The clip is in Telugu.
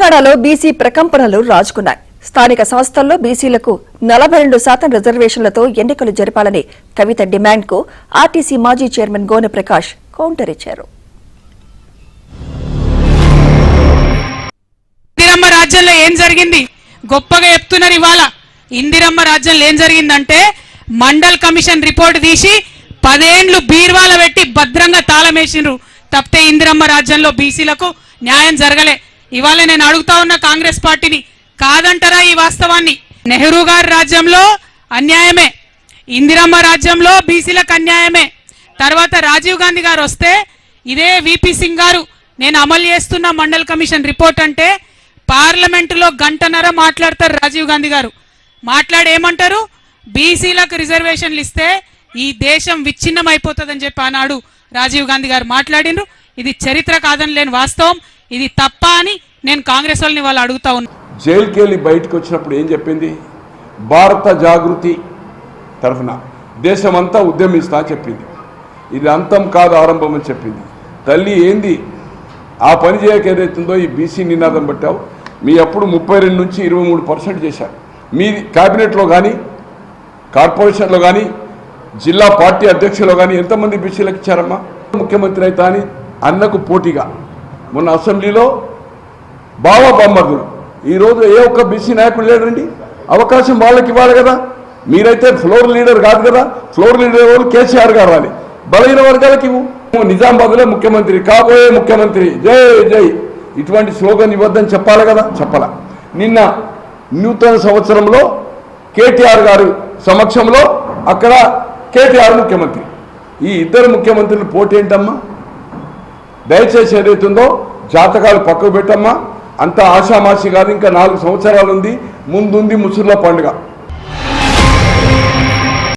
తెలంగాణలో బీసీ ప్రకంపనలు రాజుకున్నాయి. స్థానిక సంస్థల్లో బీసీలకు 42% రిజర్వేషన్లతో ఎన్నికలు జరపాలని కవిత డిమాండ్కు ఆర్టీసీ మాజీ చైర్మన్ గోనె ప్రకాష్ కౌంటర్ ఇచ్చారు. ఇందిరమ్మ రాజ్యంలో ఏం జరిగింది గొప్పగా చెప్తున్నారు. ఇవాళ ఇందిరమ్మ రాజ్యంలో ఏం జరిగిందంటే మండల్ కమిషన్ రిపోర్ట్ తీసి 10 ఏళ్లు బీర్వాల పెట్టి భద్రంగా తాళమేసిండ్రు. తప్పితే ఇందిరమ్మ రాజ్యంలో బీసీలకు న్యాయం జరగలే. ఇవాళ నేను అడుగుతా ఉన్న కాంగ్రెస్ పార్టీని, కాదంటారా ఈ వాస్తవాన్ని? నెహ్రూ గారి రాజ్యంలో అన్యాయమే, ఇందిరమ్మ రాజ్యంలో బీసీలకు అన్యాయమే. తర్వాత రాజీవ్ గాంధీ గారు వస్తే ఇదే విపి సింగ్ గారు నేను అమలు చేస్తున్న మండల్ కమిషన్ రిపోర్ట్ అంటే పార్లమెంటులో గంటన్నర మాట్లాడతారు. రాజీవ్ గాంధీ గారు మాట్లాడేమంటారు, బీసీలకు రిజర్వేషన్లు ఇస్తే ఈ దేశం విచ్ఛిన్నం అయిపోతుందని చెప్పి ఆనాడు రాజీవ్ గాంధీ గారు మాట్లాడిండ్రు. ఇది చరిత్ర కాదని లేని వాస్తవం. ఇది తప్ప అని నేను కాంగ్రెస్ వాళ్ళని వాళ్ళు అడుగుతా ఉన్నా. జైలుకి వెళ్ళి బయటకు వచ్చినప్పుడు ఏం చెప్పింది? భారత జాగృతి తరఫున దేశమంతా ఉద్యమిస్తా చెప్పింది. ఇది అంతం కాదు ఆరంభం అని చెప్పింది. తల్లి ఏంది ఆ పని చేయక ఏదైతుందో ఈ బీసీ నినాదం పెట్టావు. మీ అప్పుడు 32 నుంచి 23% చేశారు. మీ క్యాబినెట్లో కానీ కార్పొరేషన్లో కానీ జిల్లా పార్టీ అధ్యక్షులు కానీ ఎంతమంది బీసీలకు ఇచ్చారమ్మా? ముఖ్యమంత్రి అయితే అని అన్నకు పోటీగా మొన్న అసెంబ్లీలో బావా బొమ్మర్దులు. ఈరోజు ఏ ఒక్క బీసీ నాయకుడు లేడండి. అవకాశం వాళ్ళకి ఇవ్వాలి కదా. మీరైతే ఫ్లోర్ లీడర్ కాదు కదా. ఫ్లోర్ లీడర్ వాళ్ళు కేసీఆర్ గారు రాలి, బలహీన వర్గాలకి ఇవ్వు. నిజామాబాద్లో ముఖ్యమంత్రి, కాబోయే ముఖ్యమంత్రి, జై జై, ఇటువంటి స్లోగన్ ఇవ్వద్దని చెప్పాలి కదా, చెప్పాల. నిన్న నూతన సంవత్సరంలో కేటీఆర్ గారు సమక్షంలో అక్కడ కేటీఆర్ ముఖ్యమంత్రి. ఈ ఇద్దరు ముఖ్యమంత్రులు పోటీ ఏంటమ్మా? దయచేసి ఏదైతుందో జాతకాలు పక్కకు పెట్టమ్మా. అంత ఆషామాషి కాదు. ఇంకా 4 సంవత్సరాలు ఉంది, ముందుంది ముసుర్ల పండుగ.